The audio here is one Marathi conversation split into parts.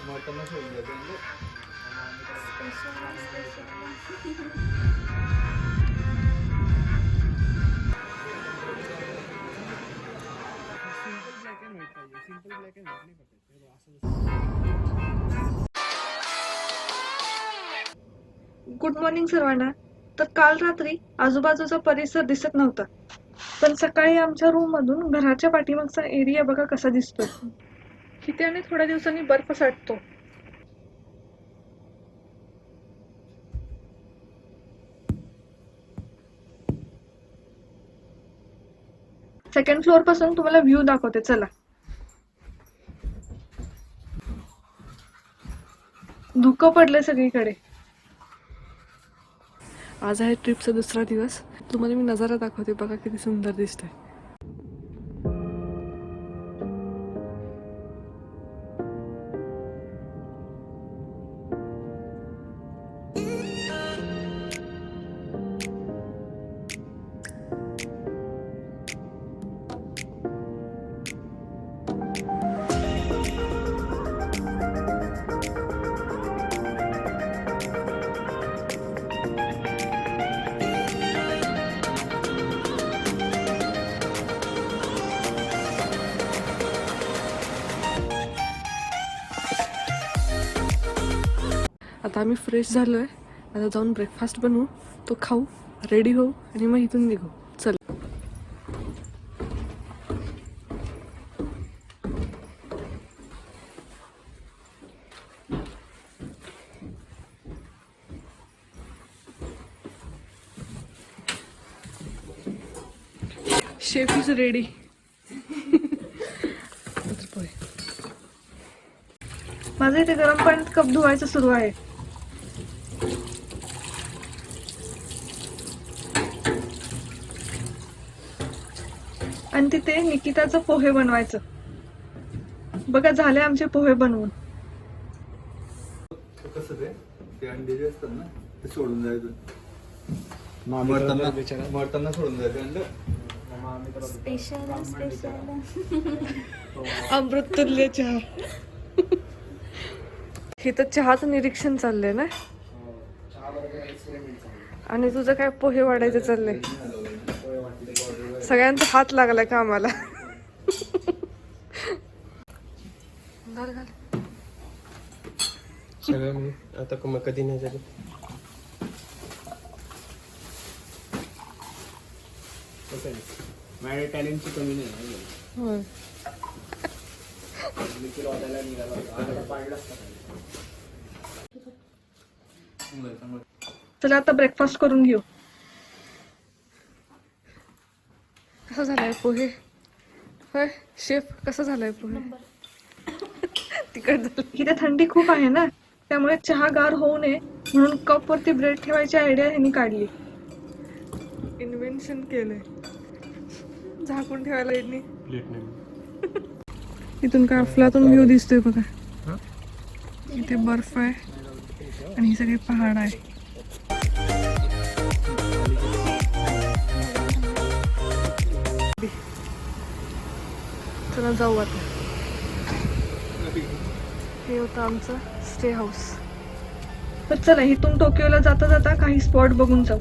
मटन सोडून द्यायचं म्हणजे गुड मॉर्निंग सर्वांना. तर काल रात्री आजूबाजूचा परिसर दिसत नव्हता, पण सकाळी आमच्या रूम मधून घराच्या पाठीमागचा एरिया बघा कसा दिसतोय. इथे आणि थोड्या दिवसांनी बर्फ साठतो. सेकंड फ्लोअर पासून तुम्हाला व्ह्यू दाखवते, चला. धुकं पडलंय सगळीकडे. आज आहे ट्रिपचा दुसरा दिवस. तुम्हाला मी नजारा दाखवते, बघा किती सुंदर दिसतंय. आता आम्ही फ्रेश झालोय. आता जाऊन ब्रेकफास्ट बनवू, तो खाऊ, रेडी होऊ आणि मग इथून निघू. चल. Chef is ready. माझं इथे गरम पाण्यात कप धुवायचं सुरू आहे. आणि तिथे निकिताचं पोहे बनवायचं. बघा झाले आमचे पोहे बनवून. कसं ते अंडे जे असतात ना ते सोडून जायचं. मरताना सोडून जायचं अंड. अमृततुल्य चहा. हे तर चहाचं निरीक्षण चाललंय ना, आणि तुझं काय पोहे वाढायचं चाललंय. सगळ्यांचा हात लागलाय का आम्हाला. सगळं मी आता कधी नाही झालं. माझ्या टॅलेंटची कमी नाही. चला आता ब्रेकफास्ट करून घेऊ. कसा झालाय पोहे? होय शेफ, कसा झालाय पोहे? तिकड झालं. इथे थंडी खूप आहे ना, त्यामुळे चहा गार होऊ नये म्हणून कप वरती ब्रेड ठेवायची आयडिया ह्यांनी काढली. इन्व्हेन्शन केलंय. झाकून ठेवायला यांनी. इथून काय अफलातून व्ह्यू दिसतोय बघा. इथे बर्फ आहे आणि हे सगळे पहाड आहे. चला जाऊ आता. हे होतं आमचं स्टे हाऊस. तर चला इथून टोकियोला जाता जाता काही स्पॉट बघून जाऊ.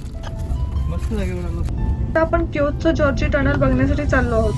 मस्त जागेवर आलो. आता आपण क्योतोचं जॉर्जी टनल बघण्यासाठी चाललो आहोत.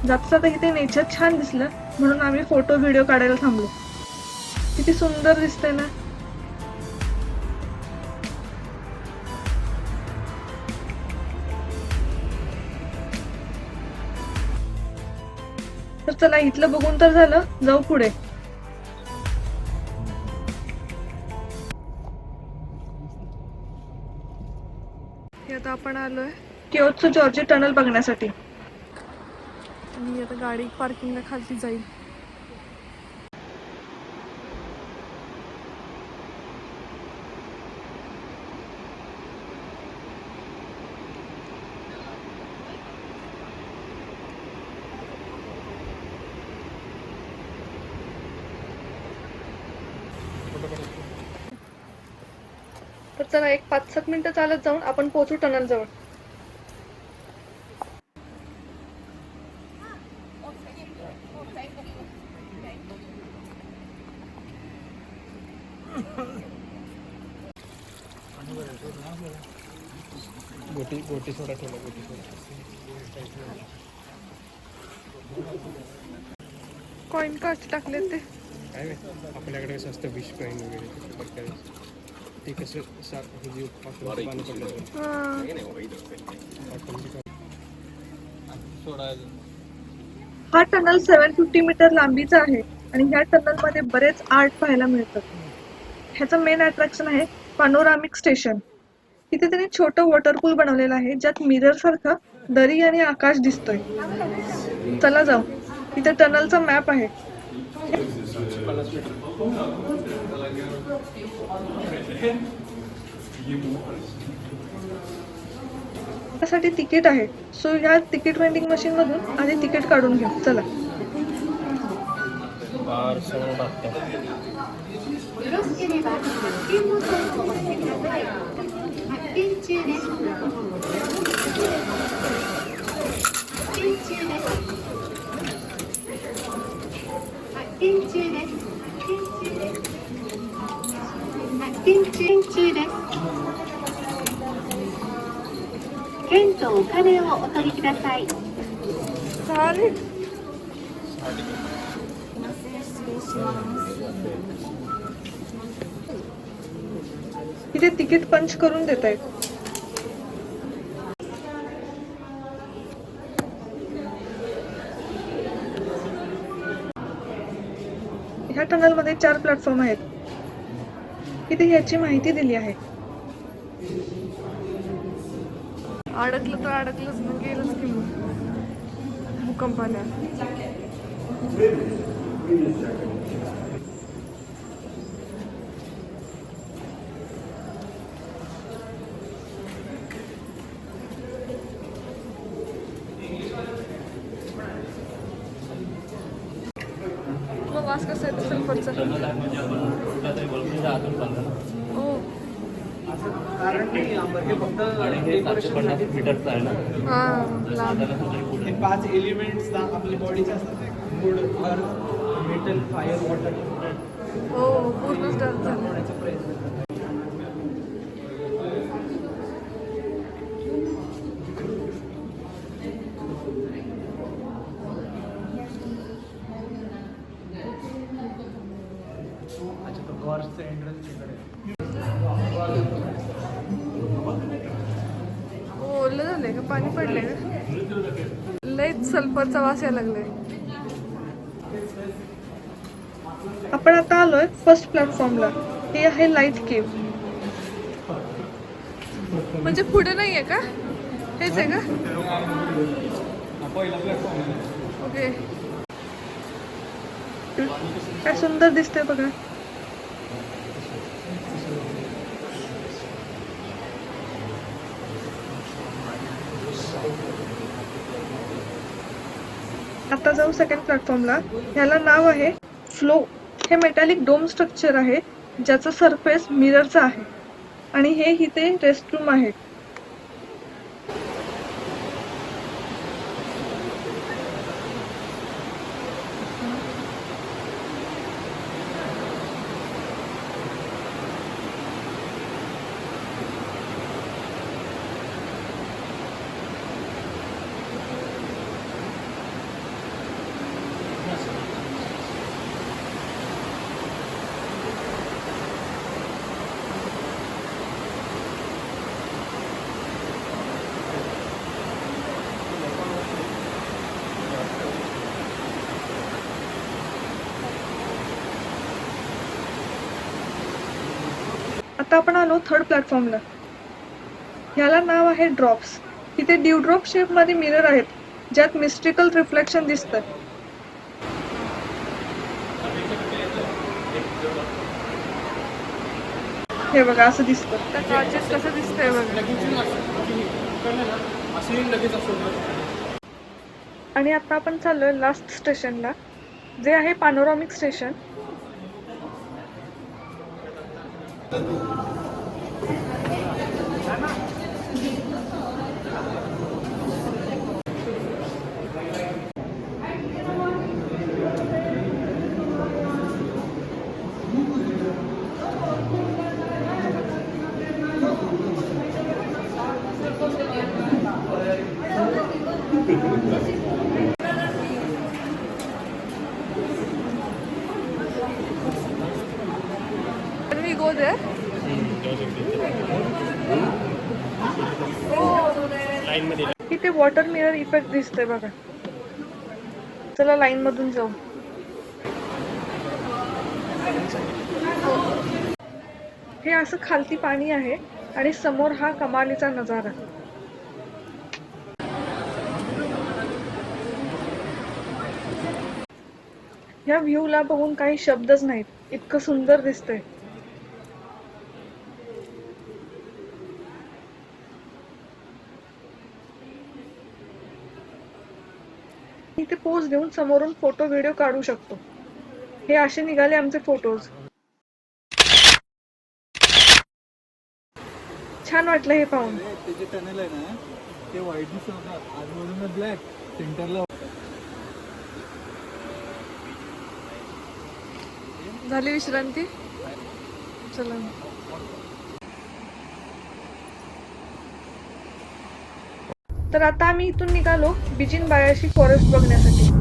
जाता जाता इथे नेचर छान दिसलं म्हणून आम्ही फोटो व्हिडिओ काढायला थांबलो. किती सुंदर दिसतंय ना. तर चला इथलं बघून तर झालं, जाऊ पुढे. हे आता आपण आलोय कियोत्सू जॉर्जी टनल बघण्यासाठी. आणि आता गाडी पार्किंगला खाली जाईल. तर चला एक 5-7 मिनिटं चालत जाऊन आपण पोहोचू टनल जवळ. गोटी सोडा ठेवला, गोटी सोडा. कॉईन काच टाकले ते. काय माहिती, आपल्याकडे कसं असतं विश कॉईन वगैरे प्रकारे. ते कसं पानं पडलं. हा टनल 750 मीटर लांबीचा आहे आणि ह्या टनल मध्ये बरेच आर्ट पाहायला मिळतात. ह्याचं मेन अट्रॅक्शन आहे पॅनोरामिक स्टेशन. इथे त्यांनी छोटं वॉटरपूल बनवलेलं आहे ज्यात मिरर सारखं दरी आणि आकाश दिसतोय. चला जाऊ. इथे टनलचा मॅप आहे. त्यासाठी तिकीट आहे. सो ह्या तिकीट वेंडिंग मशीन मधून आधी तिकीट काढून घेऊ. चला. चालेल. इथे तिकीट पंच करून देत आहेत. ह्या टनल मध्ये 4 प्लॅटफॉर्म आहेत. इथे ह्याची माहिती दिली आहे. अडकलं तर अडकलंच ना, गेलंच की मग. भूकंप आल्या. वास कसा येतो सल्फरचा? हो. हे 5 एलिमेंट्स आपल्या बॉडीचे असतात. वूड, अर्थ, मेटल, फायर, वॉटर. हो, पूर्णच डर झालं. ओलं झालंय का? पाणी पडलंय का? लयच सल्फरचा वास यायला लागलाय. आपण आता आलोय फर्स्ट प्लॅटफॉर्मला. हे आहे लाईट केव्ह. म्हणजे पुढे नाहीये का? हेच आहे का? ओके. काय सुंदर दिसतंय बघा. आता जाऊ सेकंड प्लॅटफॉर्मला. ह्याला नाव आहे फ्लो. हे मेटॅलिक डोम स्ट्रक्चर आहे ज्याचा सरफेस मिररचा आहे आणि हे इथे रेस्टरूम आहे. आता आपण आलो थर्ड प्लॅटफॉर्मला. याला नाव आहे ड्रॉप्स. इथे ड्यूड्रॉप शेप मध्ये मिरर आहेत ज्यात मिस्टिकल रिफ्लेक्शन दिसतं. हे बघा असं दिसतं. त्या काचेत कसं दिसतंय बघा. आणि आता आपण चाललोय लास्ट स्टेशनला, जे आहे पॅनोरामिक station. Can we go there? लाईनमध्ये इथे वॉटर मिरर इफेक्ट दिसतोय बघा. चला लाईन मधून जाऊ. हे असं खालती पाणी आहे आणि समोर हा कमालीचा नजारा. या व्ह्यूला बघून काही शब्दच नाहीत, इतकं सुंदर दिसतंय. इथे पोज देऊन समोरून फोटो व्हिडिओ काढू शकतो. हे असे निघाले आमचे फोटोज. छान वाटलं हे पाहून. ते जे टनेल आहे ना ते व्हाईट दिसतात, आजूबाजूला ब्लॅक, सेंटरला. झाली विश्रांती. चला तर आता आम्ही इथून निघालो बिजिन बायाशी फॉरेस्ट बघण्यासाठी.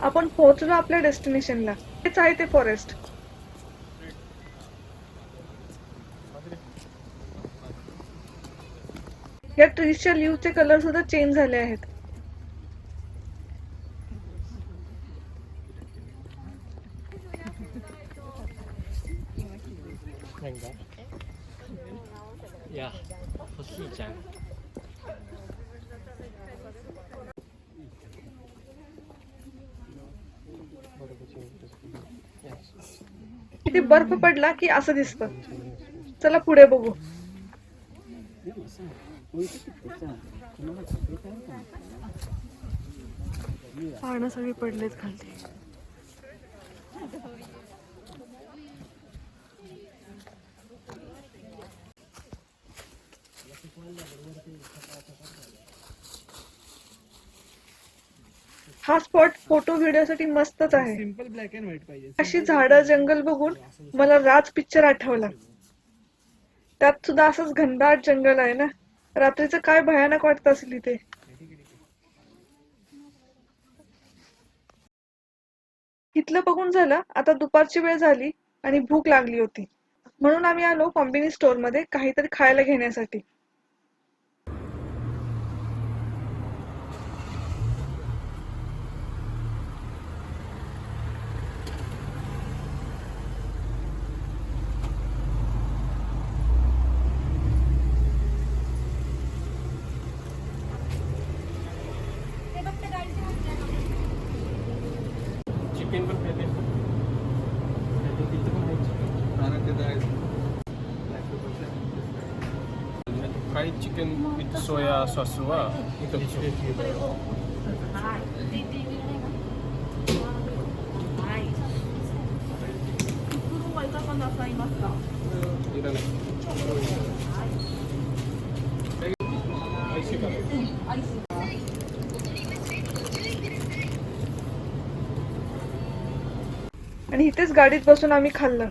आपण पोहोचलो आपल्या डेस्टिनेशनला. हेच आहे ते फॉरेस्ट. या ट्रीजच्या लीव्हचे कलर सुद्धा चेंज झाले आहेत. या 호시장. इथे बर्फ पडला की असं दिसतं. चला पुढे बघू. पानं सगळी पडलेत खाली. हा स्पॉट फोटो व्हिडिओसाठी मस्तच आहे. सिंपल ब्लॅक अँड व्हाईट पाहिजे. अशी झाडं जंगल बघून मला राज पिक्चर आठवला. त्यात सुद्धा असंच घनदाट जंगल आहे ना. रात्रीचं काय भयानक वाटत असेल इथे. इथलं बघून झालं. आता दुपारची वेळ झाली आणि भूक लागली होती, म्हणून आम्ही आलो कॉम्बिनी स्टोर मध्ये काहीतरी खायला घेण्यासाठी. चिकन पण खायचे तिथं पण आहे chicken. कारण ते आहे fried chicken with soya sauce वा आणि इथेच गाडीत बसून आम्ही खाल्लं.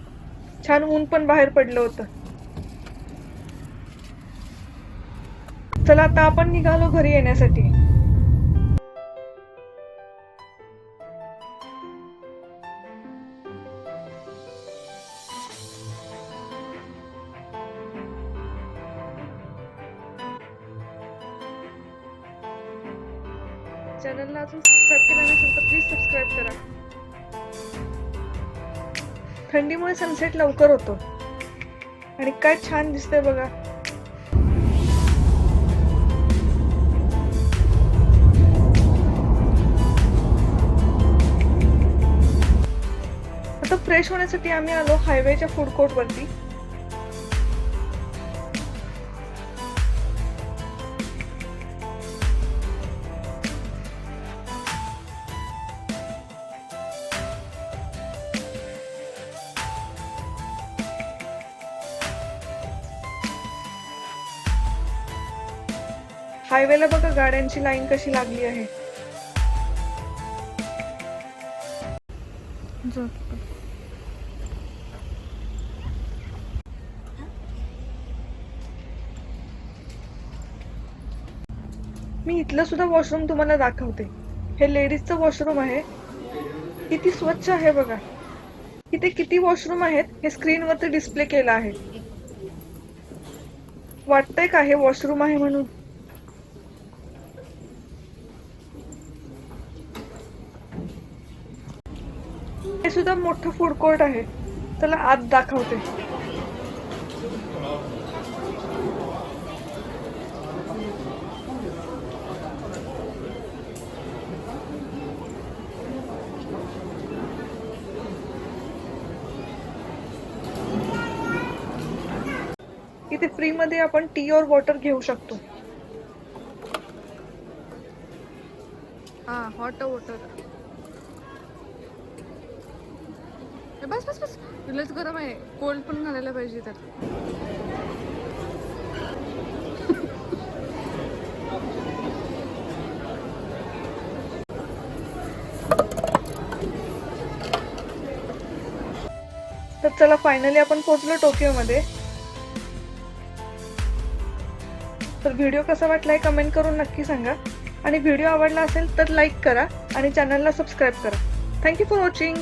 छान ऊन पण बाहेर पडलं होतं. चला आता आपण निघालो घरी येण्यासाठी. चॅनलला अजून सबस्क्राईब केलं नसेल तर प्लीज सबस्क्राईब करा. थंडीमुळे सनसेट लवकर होतो आणि काय छान दिसतंय बघा. आता फ्रेश होण्यासाठी आम्ही आलो हायवेच्या फूड कोर्ट वरती. हायवेला बघा गाड्यांची लाईन कशी लागली आहे. मी इथलं सुद्धा वॉशरूम तुम्हाला दाखवते. हे लेडीजचं वॉशरूम आहे. किती स्वच्छ आहे बघा. इथे किती वॉशरूम आहेत हे स्क्रीनवरती डिस्प्ले केलं आहे. वाटतंय का हे वॉशरूम आहे म्हणून. हे सुद्धा मोठं फूड कोर्ट आहे. चला आत दाखवते. इथे फ्री मध्ये आपण टी और वॉटर घेऊ शकतो. हा हॉट वॉटर. बस बस बस तुलाच गरम आहे. कोल्ड पण घालायला पाहिजे तर. तर चला फायनली आपण पोहोचलो टोकियोमध्ये. तर व्हिडिओ कसा वाटलाय कमेंट करून नक्की सांगा. आणि व्हिडिओ आवडला असेल तर लाईक करा आणि चॅनलला सबस्क्राईब करा. Thank you for watching.